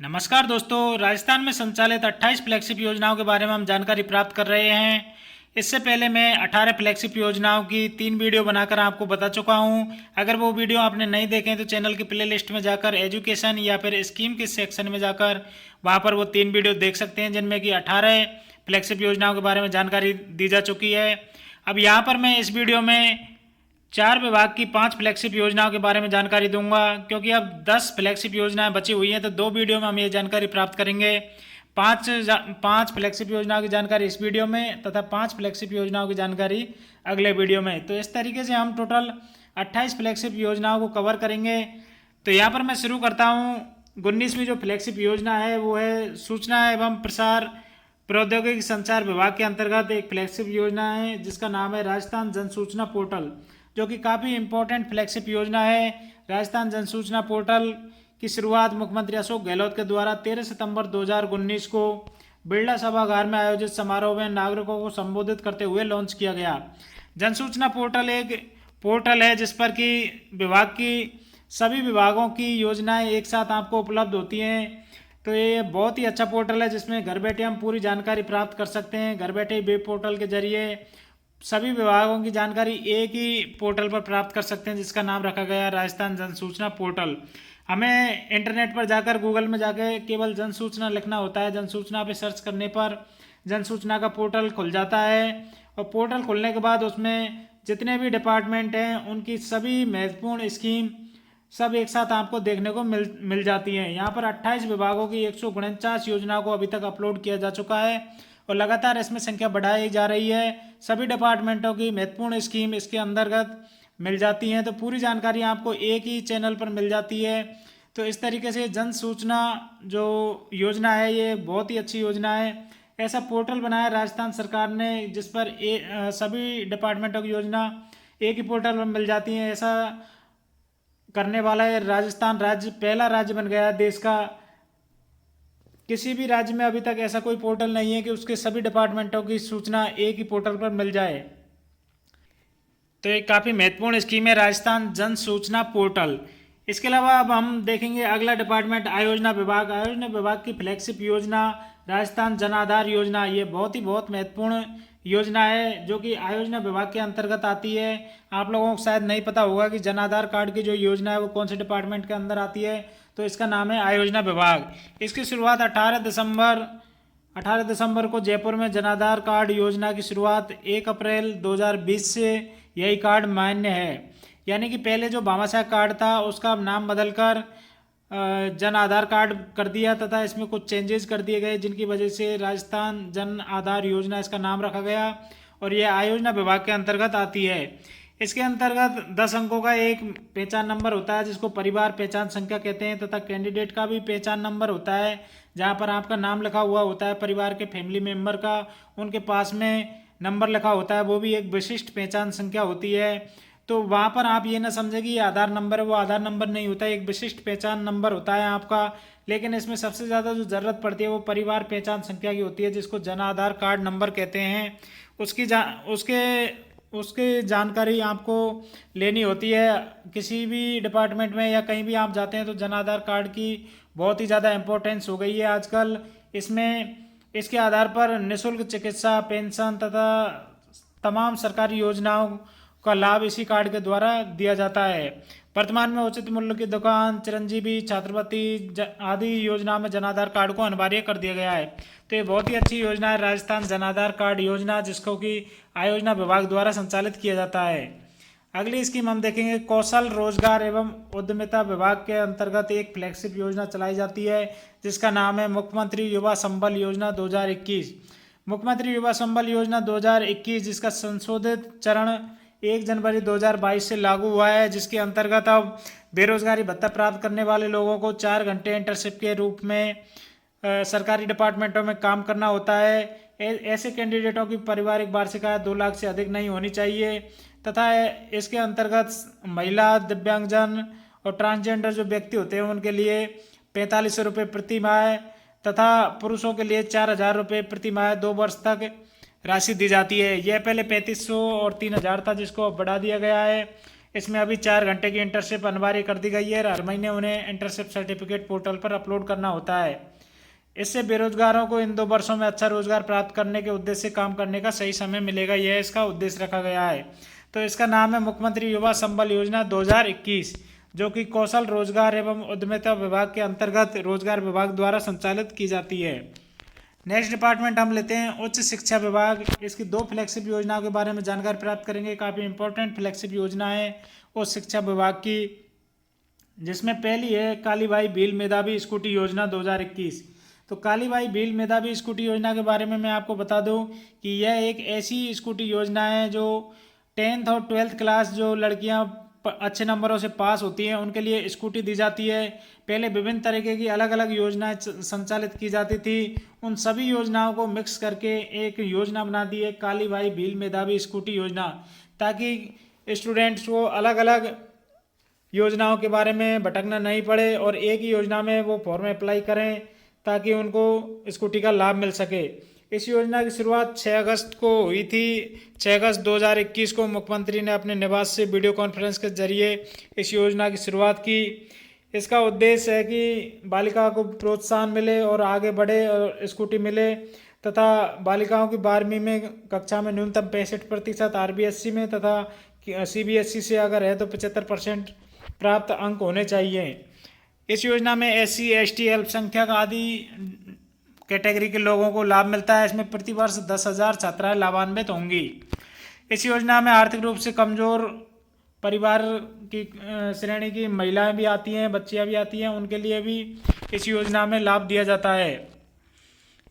नमस्कार दोस्तों, राजस्थान में संचालित 28 फ्लैगशिप योजनाओं के बारे में हम जानकारी प्राप्त कर रहे हैं। इससे पहले मैं 18 फ्लैगशिप योजनाओं की 3 वीडियो बनाकर आपको बता चुका हूं। अगर वो वीडियो आपने नहीं देखे तो चैनल की प्लेलिस्ट में जाकर एजुकेशन या फिर स्कीम के सेक्शन में जाकर वहां पर वो 3 वीडियो देख सकते हैं, जिनमें कि 18 फ्लैगशिप योजनाओं के बारे में जानकारी दी जा चुकी है। अब यहाँ पर मैं इस वीडियो में 4 विभाग की 5 फ्लैगशिप योजनाओं के बारे में जानकारी दूंगा, क्योंकि अब 10 फ्लैगशिप योजनाएं बची हुई हैं, तो 2 वीडियो में हम ये जानकारी प्राप्त करेंगे। पाँच फ्लैगशिप योजनाओं की जानकारी इस वीडियो में तथा 5 फ्लैगशिप योजनाओं की जानकारी अगले वीडियो में। तो इस तरीके से हम टोटल 28 फ्लैगशिप योजनाओं को कवर करेंगे। तो यहाँ पर मैं शुरू करता हूँ। 19वीं जो फ्लैगशिप योजना है वो है सूचना एवं प्रसार प्रौद्योगिकी संचार विभाग के अंतर्गत एक फ्लैगशिप योजना है, जिसका नाम है राजस्थान जन सूचना पोर्टल, जो कि काफ़ी इम्पोर्टेंट फ्लैगशिप योजना है। राजस्थान जन सूचना पोर्टल की शुरुआत मुख्यमंत्री अशोक गहलोत के द्वारा 13 सितंबर 2019 को बिरला सभागार में आयोजित समारोह में नागरिकों को संबोधित करते हुए लॉन्च किया गया। जन सूचना पोर्टल एक पोर्टल है जिस पर कि विभाग की सभी विभागों की योजनाएं एक साथ आपको उपलब्ध होती हैं। तो ये बहुत ही अच्छा पोर्टल है, जिसमें घर बैठे हम पूरी जानकारी प्राप्त कर सकते हैं। घर बैठे वेब पोर्टल के जरिए सभी विभागों की जानकारी एक ही पोर्टल पर प्राप्त कर सकते हैं, जिसका नाम रखा गया है राजस्थान जन सूचना पोर्टल। हमें इंटरनेट पर जाकर गूगल में जाकर केवल जन सूचना लिखना होता है। जन सूचना पे सर्च करने पर जन सूचना का पोर्टल खुल जाता है, और पोर्टल खुलने के बाद उसमें जितने भी डिपार्टमेंट हैं उनकी सभी महत्वपूर्ण स्कीम सब एक साथ आपको देखने को मिल जाती हैं। यहाँ पर 28 विभागों की 149 योजनाओं को अभी तक अपलोड किया जा चुका है, और लगातार इसमें संख्या बढ़ाई जा रही है। सभी डिपार्टमेंटों की महत्वपूर्ण स्कीम इसके अंतर्गत मिल जाती हैं, तो पूरी जानकारी आपको एक ही चैनल पर मिल जाती है। तो इस तरीके से जन सूचना जो योजना है ये बहुत ही अच्छी योजना है। ऐसा पोर्टल बनाया राजस्थान सरकार ने जिस पर सभी डिपार्टमेंटों की योजना एक ही पोर्टल पर मिल जाती है। ऐसा करने वाला है राजस्थान राज्य पहला राज्य बन गया है देश का। किसी भी राज्य में अभी तक ऐसा कोई पोर्टल नहीं है कि उसके सभी डिपार्टमेंटों की सूचना एक ही पोर्टल पर मिल जाए। तो एक काफ़ी महत्वपूर्ण स्कीम है राजस्थान जन सूचना पोर्टल। इसके अलावा अब हम देखेंगे अगला डिपार्टमेंट आयोजना विभाग। आयोजना विभाग की फ्लैगशिप योजना राजस्थान जन आधार योजना, ये बहुत महत्वपूर्ण योजना है जो कि आयोजना विभाग के अंतर्गत आती है। आप लोगों को शायद नहीं पता होगा कि जन आधार कार्ड की जो योजना है वो कौन से डिपार्टमेंट के अंदर आती है, तो इसका नाम है आयोजना विभाग। इसकी शुरुआत 18 दिसंबर को जयपुर में जन आधार कार्ड योजना की शुरुआत 1 अप्रैल 2020 से यही कार्ड मान्य है। यानी कि पहले जो भामाशाह कार्ड था उसका नाम बदलकर जन आधार कार्ड कर दिया, तथा इसमें कुछ चेंजेस कर दिए गए, जिनकी वजह से राजस्थान जन आधार योजना इसका नाम रखा गया, और यह आयोजना विभाग के अंतर्गत आती है। इसके अंतर्गत 10 अंकों का एक पहचान नंबर होता है जिसको परिवार पहचान संख्या कहते हैं, तथा कैंडिडेट का भी पहचान नंबर होता है जहां पर आपका नाम लिखा हुआ होता है परिवार के फैमिली मेंबर का, उनके पास में नंबर लिखा होता है, वो भी एक विशिष्ट पहचान संख्या होती है। तो वहाँ पर आप ये ना समझें कि ये आधार नंबर है, वो आधार नंबर नहीं होता है, एक विशिष्ट पहचान नंबर होता है आपका। लेकिन इसमें सबसे ज़्यादा जो ज़रूरत पड़ती है वो परिवार पहचान संख्या की होती है, जिसको जन आधार कार्ड नंबर कहते हैं। उसकी जानकारी आपको लेनी होती है किसी भी डिपार्टमेंट में या कहीं भी आप जाते हैं, तो जन आधार कार्ड की बहुत ही ज़्यादा इम्पोर्टेंस हो गई है आजकल। इसके आधार पर निःशुल्क चिकित्सा, पेंशन तथा तमाम सरकारी योजनाओं का लाभ इसी कार्ड के द्वारा दिया जाता है। वर्तमान में उचित मूल्य की दुकान, चिरंजीवी, छात्रवृत्ति आदि योजना में जन आधार कार्ड को अनिवार्य कर दिया गया है। तो ये बहुत ही अच्छी योजना है राजस्थान जन आधार कार्ड योजना, जिसको कि आयोजना विभाग द्वारा संचालित किया जाता है। अगली स्कीम हम देखेंगे कौशल रोजगार एवं उद्यमिता विभाग के अंतर्गत एक फ्लैगशिप योजना चलाई जाती है, जिसका नाम है मुख्यमंत्री युवा संबल योजना 2021। मुख्यमंत्री युवा संबल योजना 2021 जिसका संशोधित चरण 1 जनवरी 2022 से लागू हुआ है, जिसके अंतर्गत अब बेरोजगारी भत्ता प्राप्त करने वाले लोगों को 4 घंटे इंटर्नशिप के रूप में सरकारी डिपार्टमेंटों में काम करना होता है। ऐसे कैंडिडेटों की पारिवारिक वार्षिक आय 2 लाख से अधिक नहीं होनी चाहिए, तथा इसके अंतर्गत महिला, दिव्यांगजन और ट्रांसजेंडर जो व्यक्ति होते हैं उनके लिए 4500 रुपये प्रति माह, तथा पुरुषों के लिए 4000 रुपये प्रति माह 2 वर्ष तक राशि दी जाती है। यह पहले 3500 और 3000 था, जिसको अब बढ़ा दिया गया है। इसमें अभी 4 घंटे की इंटर्नशिप अनिवार्य कर दी गई है और हर महीने उन्हें इंटर्नशिप सर्टिफिकेट पोर्टल पर अपलोड करना होता है। इससे बेरोजगारों को इन 2 वर्षों में अच्छा रोजगार प्राप्त करने के उद्देश्य से काम करने का सही समय मिलेगा, यह इसका उद्देश्य रखा गया है। तो इसका नाम है मुख्यमंत्री युवा संबल योजना 2021, जो कि कौशल रोजगार एवं उद्यमिता विभाग के अंतर्गत रोजगार विभाग द्वारा संचालित की जाती है। नेक्स्ट डिपार्टमेंट हम लेते हैं उच्च शिक्षा विभाग। इसकी 2 फ्लैगशिप योजनाओं के बारे में जानकारी प्राप्त करेंगे। काफ़ी इंपॉर्टेंट फ्लैगशिप योजना है उच्च शिक्षा विभाग की, जिसमें पहली है कालीबाई भील मेधावी स्कूटी योजना 2021। तो कालीबाई भील मेधावी स्कूटी योजना के बारे में मैं आपको बता दूं कि यह एक ऐसी स्कूटी योजना है जो 10th और 12th क्लास जो लड़कियां अच्छे नंबरों से पास होती हैं उनके लिए स्कूटी दी जाती है। पहले विभिन्न तरीके की अलग अलग योजनाएं संचालित की जाती थी, उन सभी योजनाओं को मिक्स करके एक योजना बना दी है कालीबाई भील मेधावी स्कूटी योजना, ताकि स्टूडेंट्स को अलग अलग योजनाओं के बारे में भटकना नहीं पड़े और एक ही योजना में वो फॉर्म अप्लाई करें ताकि उनको स्कूटी का लाभ मिल सके। इस योजना की शुरुआत 6 अगस्त को हुई थी। 6 अगस्त 2021 को मुख्यमंत्री ने अपने निवास से वीडियो कॉन्फ्रेंस के जरिए इस योजना की शुरुआत की। इसका उद्देश्य है कि बालिका को प्रोत्साहन मिले और आगे बढ़े और स्कूटी मिले, तथा बालिकाओं की 12वीं में कक्षा में न्यूनतम 65% RBSC में तथा CBSE से अगर है तो 75% प्राप्त अंक होने चाहिए। इस योजना में SC ST अल्पसंख्यक आदि कैटेगरी के लोगों को लाभ मिलता है। इसमें प्रतिवर्ष 10,000 छात्राएं लाभान्वित होंगी। इस योजना में आर्थिक रूप से कमजोर परिवार की श्रेणी की महिलाएं भी आती हैं, बच्चियां भी आती हैं, उनके लिए भी इस योजना में लाभ दिया जाता है।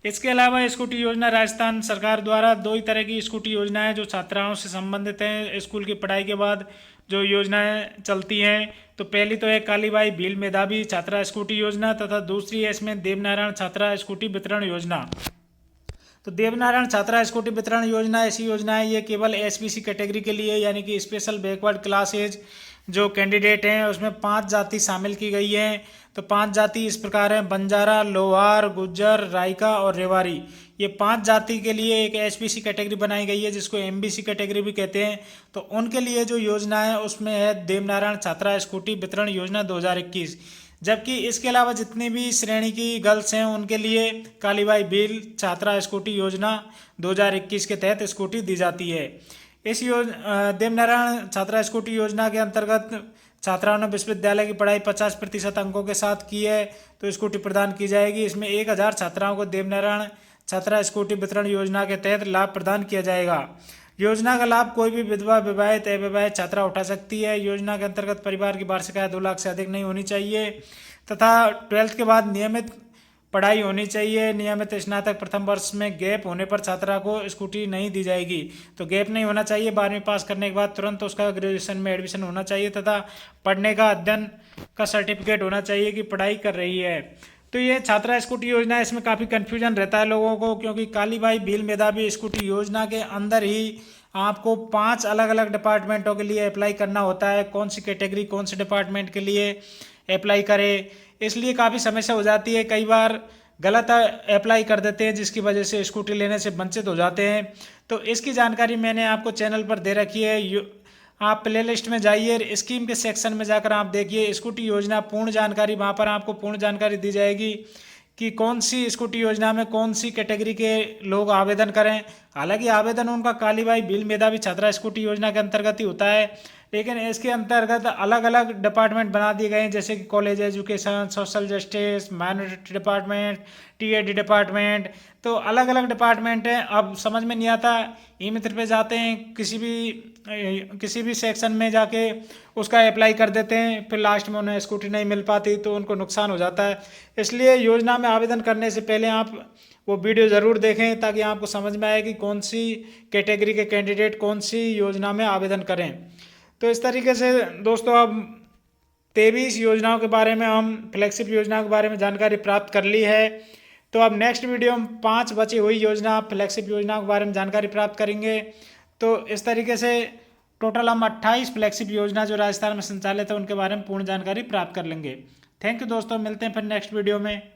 इसके अलावा स्कूटी योजना राजस्थान सरकार द्वारा 2 ही तरह की स्कूटी योजनाएं जो छात्राओं से संबंधित हैं, स्कूल की पढ़ाई के बाद जो योजनाएं चलती हैं। तो पहली तो है कालीबाई भील मेधावी छात्रा स्कूटी योजना, तथा दूसरी है इसमें देवनारायण छात्रा स्कूटी वितरण योजना। तो देवनारायण छात्रा स्कूटी वितरण योजना ऐसी योजना है, ये केवल SBC कैटेगरी के लिए यानी कि स्पेशल बैकवर्ड क्लासेज जो कैंडिडेट हैं उसमें 5 जाति शामिल की गई हैं। तो 5 जाति इस प्रकार हैं: बंजारा, लोहार, गुज्जर, रायका और रेवाड़ी। ये 5 जाति के लिए एक SBC कैटेगरी बनाई गई है जिसको MBC कैटेगरी भी कहते हैं। तो उनके लिए जो योजना है उसमें है देवनारायण छात्रा स्कूटी वितरण योजना 2021। जबकि इसके अलावा जितनी भी श्रेणी की गर्ल्स हैं उनके लिए कालीबाई भील छात्रा स्कूटी योजना 2021 के तहत स्कूटी दी जाती है। इस देवनारायण छात्रा स्कूटी योजना के अंतर्गत छात्राओं ने विश्वविद्यालय की पढ़ाई 50% अंकों के साथ की है तो स्कूटी प्रदान की जाएगी। इसमें 1000 छात्राओं को देवनारायण छात्रा स्कूटी वितरण योजना के तहत लाभ प्रदान किया जाएगा। योजना का लाभ कोई भी विधवा, विवाहित, अविवाहित छात्रा उठा सकती है। योजना के अंतर्गत परिवार की वार्षिक आय 2 लाख से अधिक नहीं होनी चाहिए तथा 12th के बाद नियमित पढ़ाई होनी चाहिए। नियमित स्नातक प्रथम वर्ष में गैप होने पर छात्रा को स्कूटी नहीं दी जाएगी। तो गैप नहीं होना चाहिए, 12वीं पास करने के बाद तुरंत उसका ग्रेजुएशन में एडमिशन होना चाहिए तथा पढ़ने का अध्ययन का सर्टिफिकेट होना चाहिए कि पढ़ाई कर रही है। तो ये छात्रा स्कूटी योजना है, इसमें काफ़ी कन्फ्यूजन रहता है लोगों को, क्योंकि कालीबाई भील मेधावी स्कूटी योजना के अंदर ही आपको 5 अलग अलग डिपार्टमेंटों के लिए अप्लाई करना होता है। कौन सी कैटेगरी कौन से डिपार्टमेंट के लिए अप्लाई करे, इसलिए काफ़ी समस्या हो जाती है। कई बार गलत अप्लाई कर देते हैं जिसकी वजह से स्कूटी लेने से वंचित हो जाते हैं। तो इसकी जानकारी मैंने आपको चैनल पर दे रखी है। आप प्लेलिस्ट में जाइए, स्कीम के सेक्शन में जाकर आप देखिए स्कूटी योजना पूर्ण जानकारी, वहाँ पर आपको पूर्ण जानकारी दी जाएगी कि कौन सी स्कूटी योजना में कौन सी कैटेगरी के लोग आवेदन करें। हालांकि आवेदन उनका कालीबाई भील मेधावी छात्रा स्कूटी योजना के अंतर्गत ही होता है, लेकिन इसके अंतर्गत अलग अलग डिपार्टमेंट बना दिए गए हैं, जैसे कि college education, social justice, minority department, TAD department. तो अलग अलग डिपार्टमेंट हैं। अब समझ में नहीं आता, ई-मित्र पे जाते हैं, किसी भी सेक्शन में जाके उसका अप्लाई कर देते हैं, फिर लास्ट में उन्हें स्कूटी नहीं मिल पाती तो उनको नुकसान हो जाता है। इसलिए योजना में आवेदन करने से पहले आप वो वीडियो ज़रूर देखें ताकि आपको समझ में आए कि कौन सी कैटेगरी के कैंडिडेट कौन सी योजना में आवेदन करें। तो इस तरीके से दोस्तों अब 23 योजनाओं के बारे में, हम फ्लैगशिप योजनाओं के बारे में जानकारी प्राप्त कर ली है। तो अब नेक्स्ट वीडियो में 5 बची हुई योजना फ्लैगशिप योजनाओं के बारे में जानकारी प्राप्त करेंगे। तो इस तरीके से टोटल हम 28 फ्लैगशिप योजना जो राजस्थान में संचालित है उनके बारे में पूर्ण जानकारी प्राप्त कर लेंगे। थैंक यू दोस्तों, मिलते हैं फिर नेक्स्ट वीडियो में।